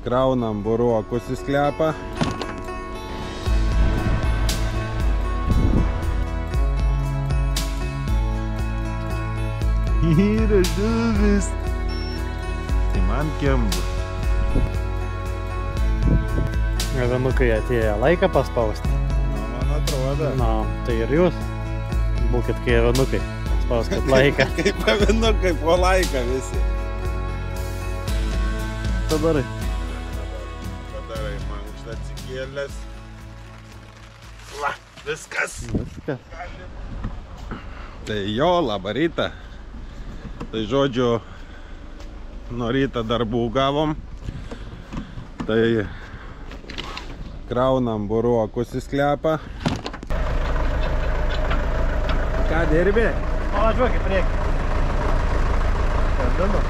Kraunam burokus į sklepą. Yra žuvis. Tai man kembu. Avinukai atėjo laiką paspausti. Na, man atrodo. Na, tai ir jūs. Būkit kai avinukai. Spauskit laiką. Kaip avinukai po laiką visi. Ką darai? Padarai mankštą atsikėlęs. Va, viskas. Viskas. Tai jo, labą rytą. Tai žodžiu, nuo ryto darbų gavom. Tai kraunam burokus į sklepą. Ką dirbi? Pavažiuok į priekį. Kabinu.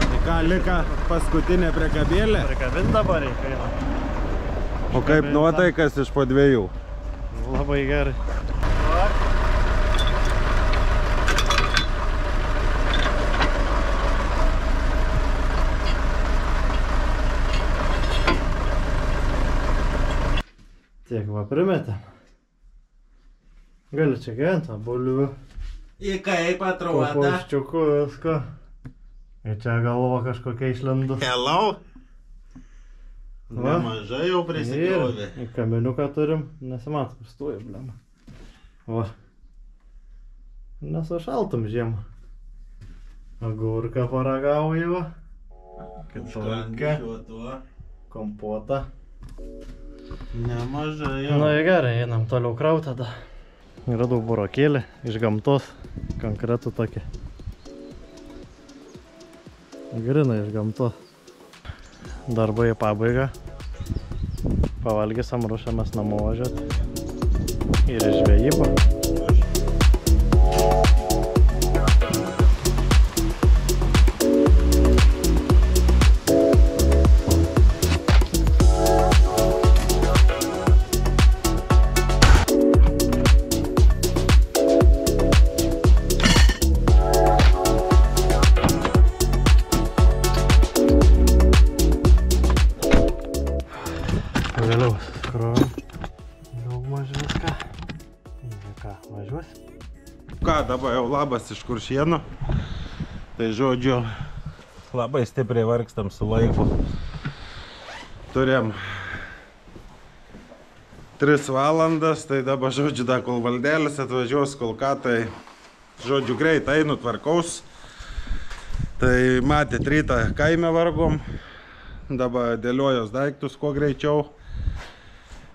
Tai ką lika paskutinė priekabėlė? Prikabint dabar reikaina. O kaip nuotaikas iš po dviejų? Labai gerai. Tiek va primetėm. Gali čia gentą, bulvių. Į kaip atrodo? Kopūsčiukų visko. Ir čia galva kažkokia išlendu. Hello? Va. Nemažai jau prisikrovė. Ir į kameniuką turim. Nesimato, kur stoja, blema. Va. Nesušaltum žiemą. Agurką paragauju, va. Kitokia. Kompotą. Nemažai jau. Na gerai, einam toliau kraut tada. Radau burokėlį iš gamtos, konkretų tokį. Grina iš gamtos. Darbai į pabaigą. Pavalgysim, ruošiamės namo važiuoti. Ir į žvejybą. Vėliau skrovim. Daug maž viską. Ir ką, važiuosim? Ką, dabar jau labas iš Kuršėnų. Tai žodžiu, labai stipriai vargstam su laiku. Turėjom 3 valandas, tai dabar žodžiu, da kol valdelis atvažiuos, kol ką, tai žodžiu, greit einu, tvarkaus. Tai matėt, rytą kaime vargom. Dabar dėliojos daiktus kuo greičiau.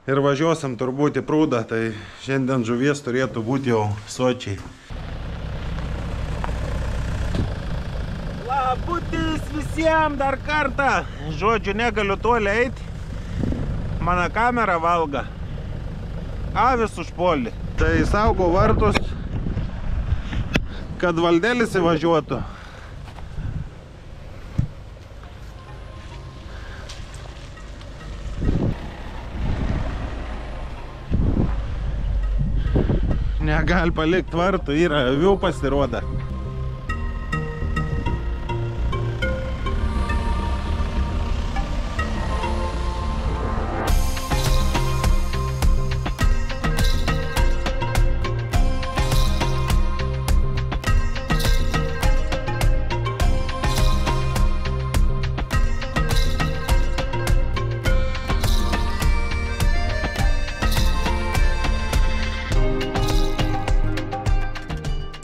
Ir važiuosim turbūt į prūdą, tai šiandien žuvies turėtų būti jau sočiai. Labutis visiems dar kartą. Žodžiu, negaliu toli eiti. Mano kamera valga. Avis užpuolė. Tai saugo vartus, kad valdelis įvažiuotų. Negal palikti vartų, yra avių pasirodo.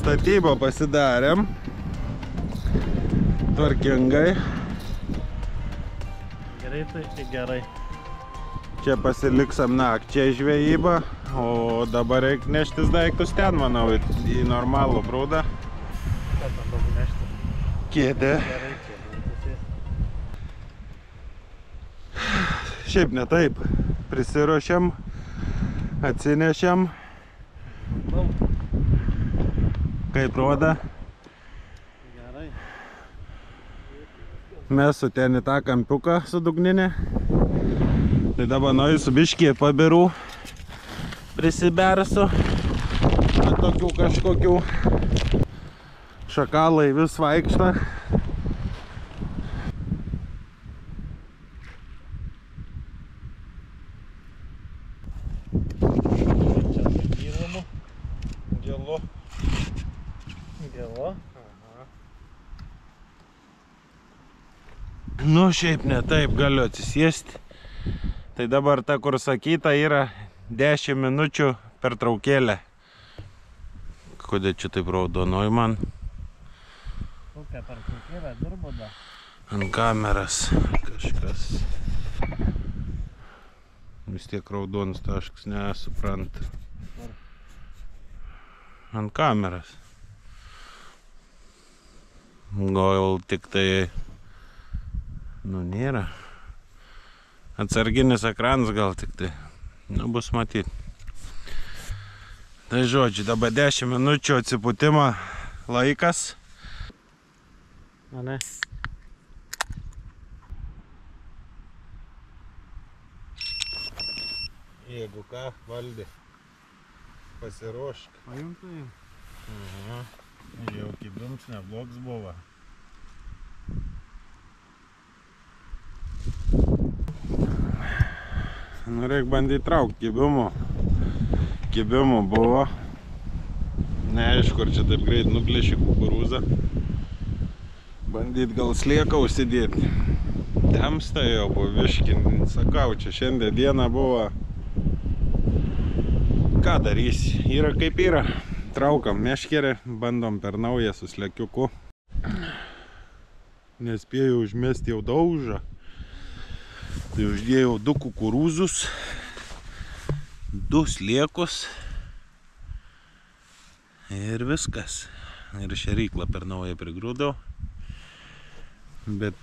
Statybą pasidarėm tvarkingai. Greitai ir gerai. Čia pasiliksam nakčiai žvejybą, o dabar reikia neštis daiktus ten, manau, į normalų prūdą. Ką tam daug nešti? Kėdė. Gerai, kėdė. Šiaip ne taip. Prisiruošiam, atsinešėm. Kaip roda. Gerai. Mes su ten į tą kampiuką su dugninė. Tai dabar nuoju su biškį pabirų. Prisibersiu. Tokių kažkokių. Šakalai vis vaikšta. Gėlu. Gėlo. Nu, šiaip ne taip galiu atsisėsti. Tai dabar ta, kur sakyta, yra 10 minučių pertraukėlė. Kodėl čia taip raudonuoju man? Kokia pertraukėlė dirbo da? Ant kameras kažkas. Vis tiek raudonas taškas, nesupranta. Ant kameras. Gal tik tai... Nu, nėra. Atsarginis ekranas gal tik tai. Nu, bus matyti. Tai žodžiu, dabar 10 minučių atsipūtimo laikas. Ane? Jeigu ką, valdi. Pasiruošk. Pajumtai. Jau kibins neblogs buvo. Nu, reik bandyti traukti kibimo. Kibimo buvo. Neaišku, ar čia taip greit nuplėšė kukurūzą. Bandyt gal slieką užsidėti. Temsta jau buvo viškin. Sakau, čia šiandien diena buvo. Ką darys? Yra kaip yra. Traukam meškerę, bandom per naują su slekiuku. Nespėjau užmesti jau daužą. Tai uždėjau 2 kukurūzus, 2 sliekus ir viskas. Ir šėryklą per naują prigrūdau. Bet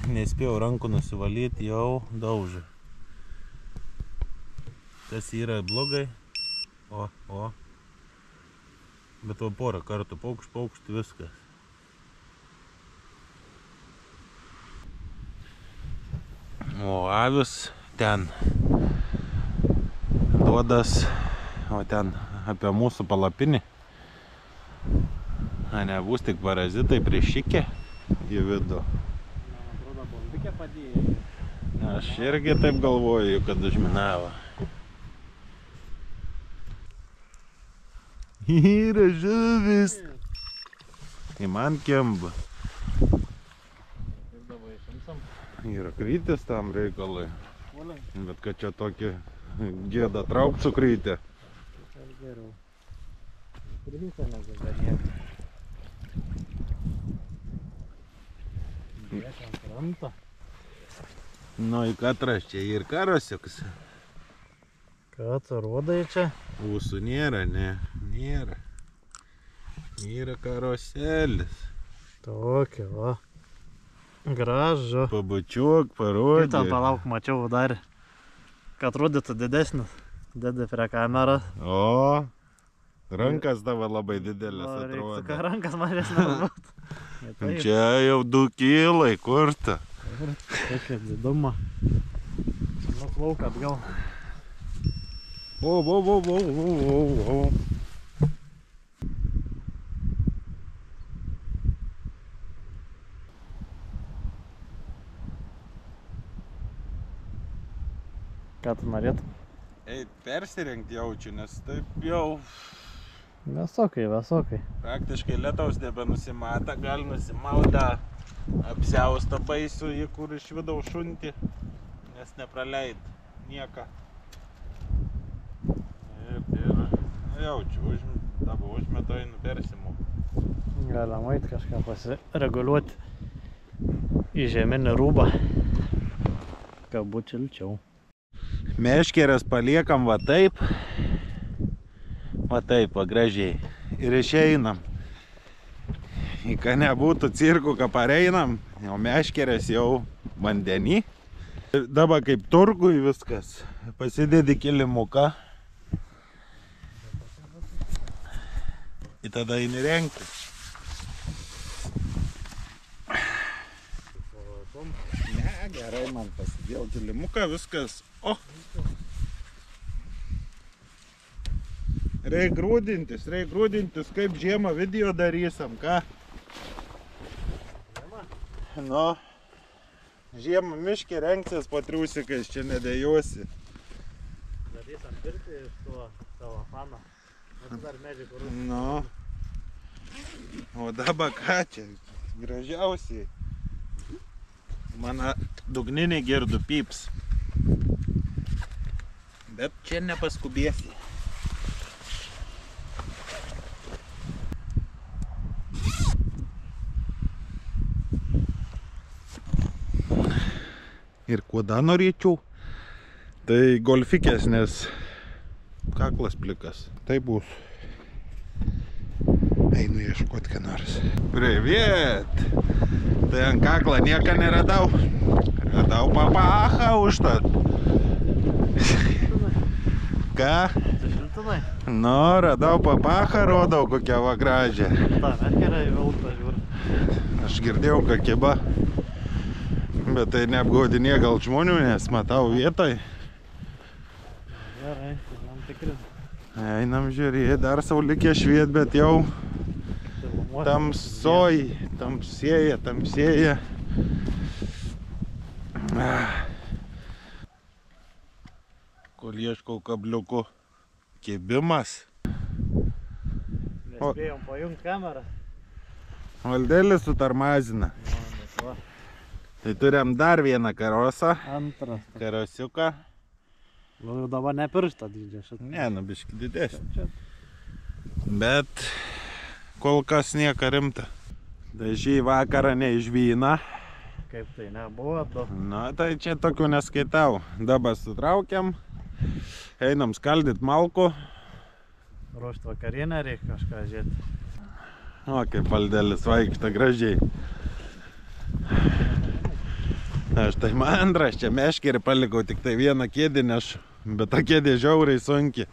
nespėjau rankų nusivalyti, jau daužą. Tas yra blogai. O. Bet va porą kartų paukšt viskas. O avis ten duodas, o ten apie mūsų palapinį. Nebus tik parazitai prišikė į vidų. Man atrodo, bombikė padėjo. Aš irgi taip galvoju, kad užminavo. Yra žuvis. Tai man kemba. Yra krytis tam reikalui. Bet kad čia tokį gėdą traukt su krytė. Ir geriau. Krytė negu ganėti. Dėk ant kranto. Nu, į katras čia ir karosiukas. Ką tu rodai čia? Ūsų nėra, ne? Nėra. Yra karoselis. Tokio, va. Gražu. Pabučiuok, parodė. Ten palauk, mačiau dar, kad rodytų didesnis. Dėdė prie kameros. O, rankas tavo labai didelės atrodo. Ką rankas mažesnės būtų. Čia jau 2 kilai, kur ta? Tokia diduma. Nuplauk atgal. O. Ką tu norėtum? Eit persirengti jaučiu, nes taip jau Vėsokai. praktiškai lietaus nebenusimata, gal nusimauta apsiaustą baisų, į kur iš vidaus šunti, nes nepraleid nieką. Ir jaučiu, dabar užmetu einu persimu. Galim eit kažką pasireguliuoti į žeminį rūbą, kad būt šilčiau. Meškerės paliekam va taip, va gražiai. Ir išeinam. Į ką nebūtų cirkų, ką pareinam, o meškerės jau vandenį. Dabar kaip turgui viskas. Pasidedi kilimuką. Ir tada eini rengti. Ne, gerai man pasidėjau kilimuką, viskas. O! Reik grūdintis, kaip žiemą video darysim, ką? Nu, žiemą miškį rengsis po triusikais, čia nedėjuosi. Darysim pirtį iš tuo savo faną. O dar medžiai kur. Nu. O dabar ką čia? Gražiausiai. Mano dugniniai girdu pyps. Bet čia nepaskubėsi. Ir kuo dar norėčiau, tai golfikės, nes kaklas plikas. Tai bus. Einu ieškot ką nors. Привет! Tai ant kakla nieką neradau. Radau papachą užtat. Ką? Tai šiltinai? Nu, radau papachą, rodau kokią va gražią. Ta, meškerė į vilką žiūri. Aš girdėjau, kad kiba. Bet tai neapgaudinė gal žmonių, nes matau vietoj. Gerai, einam tikrinti. Einam žiūrėti, dar saulikė šviet, bet jau tamsėja. Kol ieškau kabliukų, kibimas. Nespėjom pajungt kamerą. Valdelis sutarmazina. Tai turim dar vieną karosą. Antras. Karosiuką. Nu, jau dabar ne pirštą dydžio šitą. Ne, nu biškį didesnį. Bet kol kas nieko rimta. Tai šį vakarą neišvyna. Kaip tai nebuvo, du. Na, tai čia tokių neskaitau. Dabar sutraukiam. Einam skaldyt malkų. Ruošt vakarienę reikia kažką žiūrėti. O, kaip Valdelis vaikšta gražiai. Aš tai mandras, čia meškerį palikau tik tai vieną kėdį nešu, bet ta kėdė žiauriai sunki.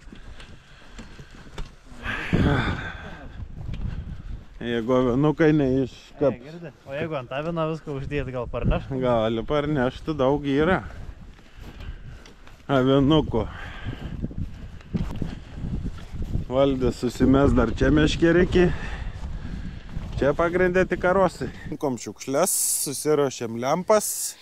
Jeigu avinukai neiškap. O jeigu ant avino viską uždėti, gal parneš? Gali parnešti, daug yra avinukų. Valdės susimes dar čia meškerikį. Čia pagrindė tik karosai. Kom šiukšles, susiruošėm lempas.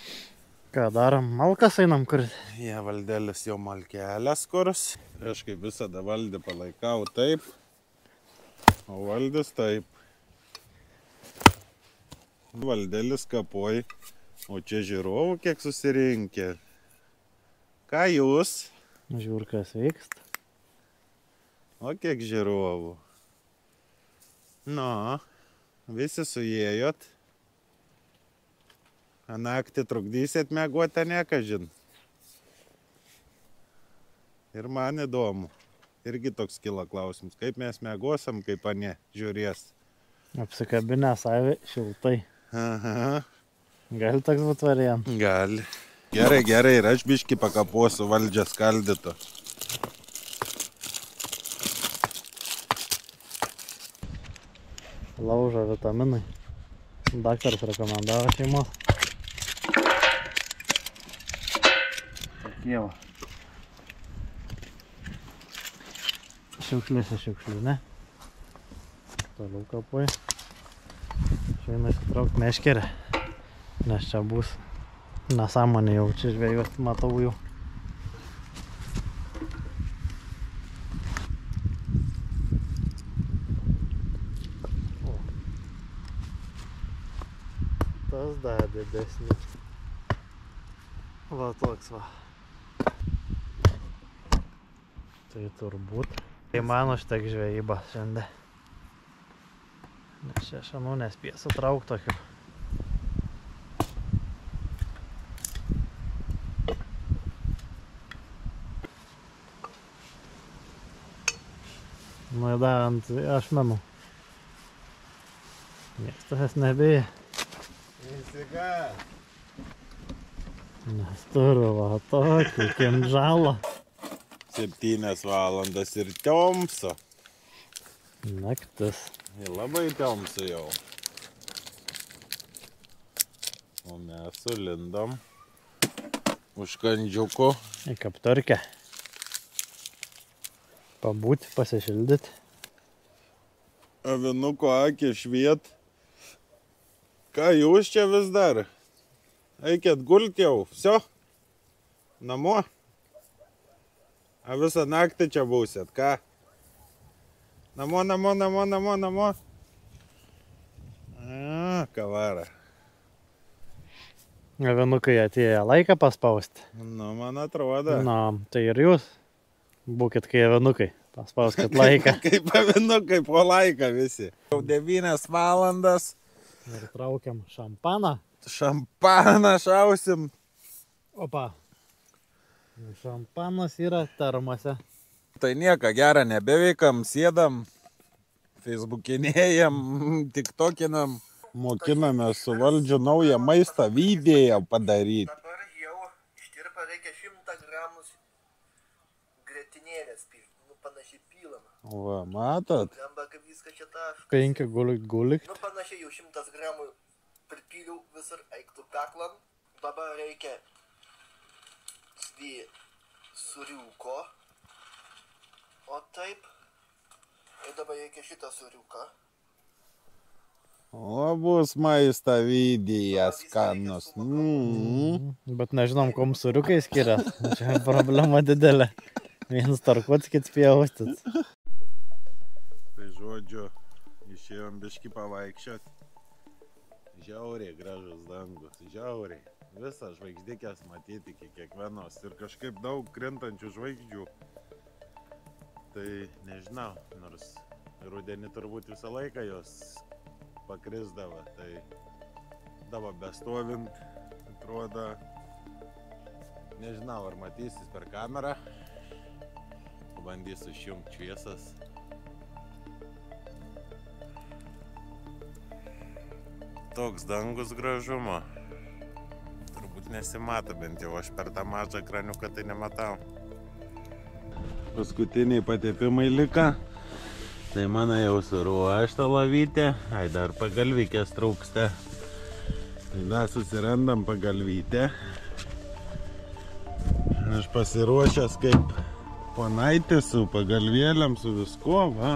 Ką darom? Malkas einam kur? Jie Valdelis jau malkelės kurs. Aš kaip visada Valdį palaikau taip, o Valdis taip. Valdelis kapoj, o čia žiūrovų kiek susirinkė. Ką jūs? Žiūr, kas vyksta. O kiek žiūrovų? Nu, visi suėjot. Naktį trukdysit mėguoti, nekažin. Ir man įdomu. Irgi toks kilo klausimas, kaip mes mėgosam, kaip ane žiūrės. Apsikabinęs avį šiltai. Aha. Gali toks būt variantas? Gali. Gerai, gerai, ir aš biškį pakapuosiu Valdžią skaldyto. Laužo vitaminai. Daktaras rekomendavo šeimos. Tokie va. Šiukšlėse šiukšlinė. Toliau kapuoj. Išeina įsitraukt meškerę. Nes čia bus nesąmonė jau čia žvejot, matau jau. Tas dar didesnis. Va toks va. Tai turbūt. Tai mano šitiek žvejyba šiandien. Nes čia šanų nespėsiu traukt tokiu. Nu da ant ašmenų. Niekas tas nebėja. Įsigas. Nes turiu va tokį kinžalą. 7 valandas ir tiomso. Naktis. Ir labai tiomso jau. O mes sulindom už kandžiuko. Į kapturkę. Pabūti, pasišildyti. Avinuko akį šviet. Ką jūs čia vis dar? Eikit gulti jau. Vsio? Namo? A visą naktį čia būsit, ką? Namo. A, kavara. Avinukai atėjo laiką paspausti. Nu, man atrodo. Na, tai ir jūs būkit kai avinukai. Paspauskit laiką. Kaip avinukai po laiką visi. Jau 9 valandas. Ir traukiam šampaną. Šampaną šausim. Opa. Šampanas yra termose. Tai nieko gerą nebeveikam, sėdam, feisbukinėjam, tiktokinam. Mokinamės su Valdžiu naują maistą video padaryti. Dabar jau ištirpa reikia 100 gramus grietinėlės pilti. Nu, panašiai pylama. Va, matot? Gamba, kaip viską čia taškas. 5 gulik. Nu, panašiai jau 100 gramų pripyliau visur, eiktų peklam. Dabar reikia 2 sūriuko. O taip. Ir dabar reikia šitą sūriuką. O bus maisto video skanus. Bet nežinom, kom sūriukai skiria. Čia problema didelė. Vienas tarkutskit spjaustyt. Tai žodžiu, išėjom biškį pavaikščiot. Žiauriai gražus dangus, žiauriai. Visas žvaigždikės matyti iki kiekvienos ir kažkaip daug krintančių žvaigždžių. Tai nežinau, nors rudenį turbūt visą laiką jos pakrisdavo, tai dabar bestovint, atrodo, nežinau, ar matysis per kamerą. Pabandysiu išjungti šviesas. Toks dangus gražumo. Turbūt nesimato, bent jau aš per tą mažą ekraniuką tai nematau. Paskutiniai patepimai liko. Tai mano jau suruošta lavytė. Ai, dar pagalvykės trūksta. Tai dar susirandam pagalvytę. Aš pasiruošęs kaip ponaitis su pagalvėliam, su viskuo, va.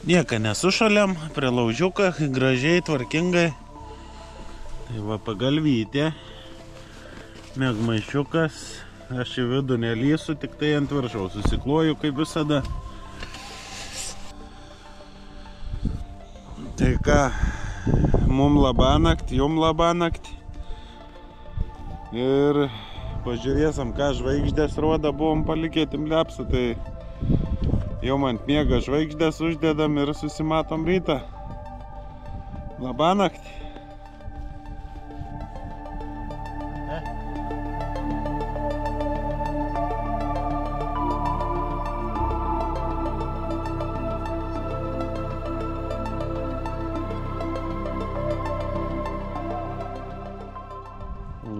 Nieką nesušaliam, prie laužiuką, gražiai, tvarkingai. Tai va pagalvytė. Mėgmaišiukas. Aš į vidų nelysiu, tik tai ant viršaus susikloju kaip visada. Tai ką, mum labanakt, jum labanakt. Ir pažiūrėsim, ką žvaigždės rodo, buvom palikę timlepsą, tai jau ant miega žvaigždės uždedam ir susimatom rytą. Labanakt.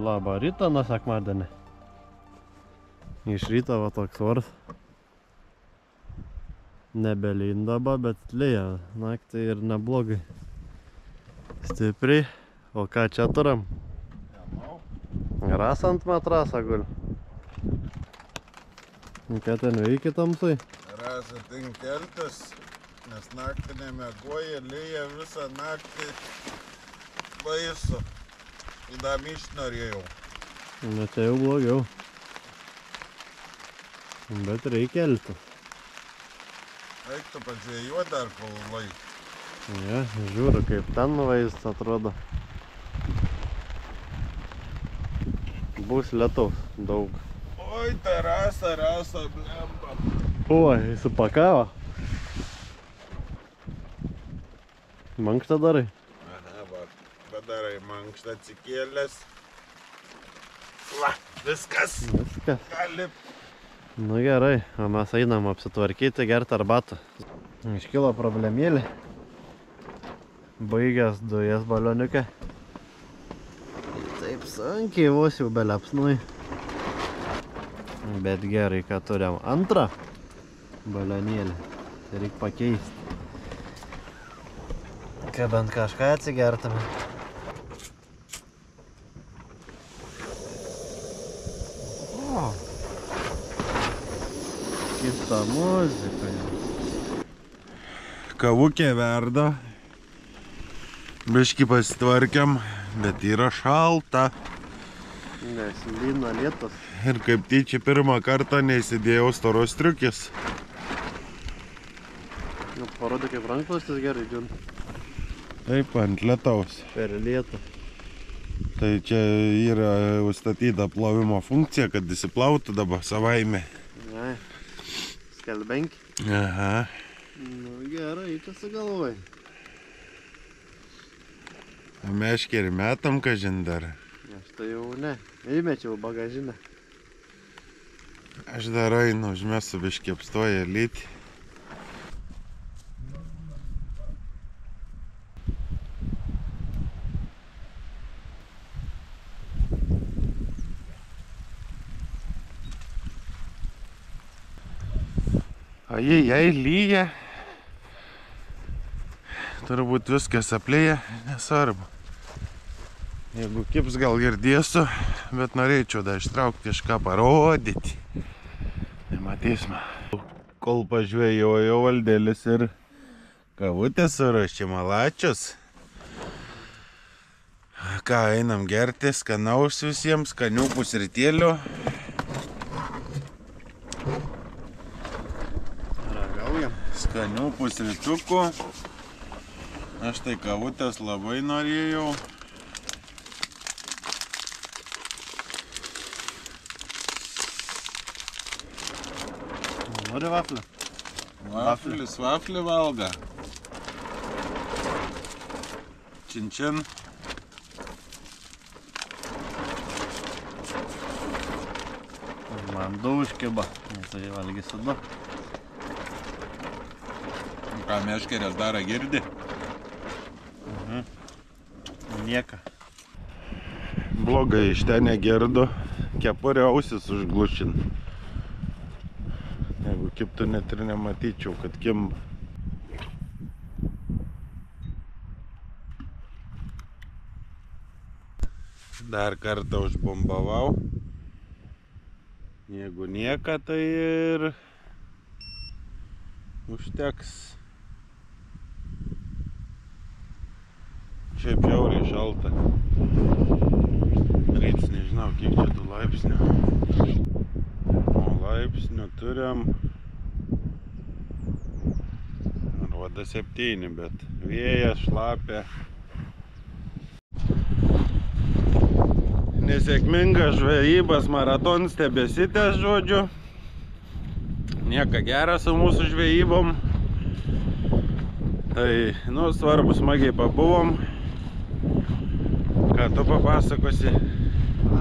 Labą rytą nuo sekmadienį. Iš ryto va toks oras. Nebelindaba, bet lyja naktį ir neblogai. Stipriai. O ką čia turim? Ras ant matrasą gul. Ką ten veiki tamsui? Rasa ten keltis, nes naktį nemiegoja, lyja visą naktį. Baisu. Įdam išnorėjau. Na čia jau blogiau. Bet reikia elti. Eiktų pažvėjuoti dar kol laik. Ja, žiūriu kaip ten vaizdas atrodo. Bus lietaus daug. Oi, ta rasa, blemba. Oi, supakavo. Mankštą darai? Aha, va, padarai mankštą atsikėlęs. Va, viskas. Viskas. Gali. Nu gerai, o mes einam apsitvarkyti, gerti arbatą. Iškilo problemėlė. Baigęs dujas balioniuke. Taip sunkiai vos jau beliapsnui. Bet gerai, kad turim antrą balionėlį. Tai reikia pakeisti. Kad bent kažką atsigertume. O! Kita muzika. Kavukė verda. Biškį pasitvarkiam, bet yra šalta. Nes lyna lietus. Ir kaip tyčia pirmą kartą neįsidėjau storos striukės. Nu, parodė kaip rankšluostis gerai džiūna. Taip, ant lietaus. Per lietų. Tai čia yra užstatyta plovimo funkcija, kad įsiplautų dabar savaime. Ne. Skelbenki. Aha. Nu gerai, čia sugalvoj. O meškerį metam, kažin dar. Aš tai jau ne. Įmečiau bagažinę. Aš dar einu, užmesiu biškį apstoję lytį. O jei lyja, turbūt viskas aplėja, nesvarbu. Jeigu kips, gal girdėsiu, bet norėčiau dar ištraukti kažką parodyti. Nematysime. Kol pažvėjojo Valdėlis ir kavutės surašė malačius. Ką, einam gerti, skanaus visiems, skanių pusrytėlių. Ragaujam. Skanių pusrytukų. Aš tai kavutės labai norėjau. Nori vaflį? Vaflį valga. Čin. Man du užkiba, nes tai valgysiu du. Ką meškerės daro girdi? Nieka. Blogai iš ten negirdu. Kepurė ausis užglušin. Jeigu kiptų, net ir nematyčiau, kad kimba. Dar kartą užbombavau. Jeigu nieka, tai ir užteks. Šiaip žiauriai šalta. Ryts nežinau, kiek čia tų laipsnių. O laipsnių turim rodo 7, bet vėjas šlapia. Nesėkmingas žvejybas maratonas tebesitęs, žodžiu. Nieka gera su mūsų žvejybom. Tai, svarbu, smagiai pabuvom. Ką tu papasakosi?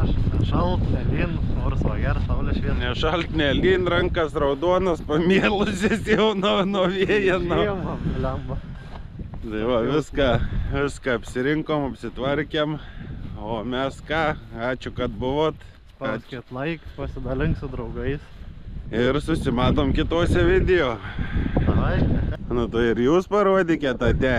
Aš nešalt, nelyn, oras va geras, saulė šviesa. Nešalt, nelyn, rankas raudonas, pamėlusis jau nuo vėjo. Žiemą, lemba. Tai va, viską apsirinkom, apsitvarkėm. O mes ką, ačiū, kad buvot. Spauskit like, pasidalink su draugais. Ir susimatom kitose video. Davai. Nu tai ir jūs parodykit, ate.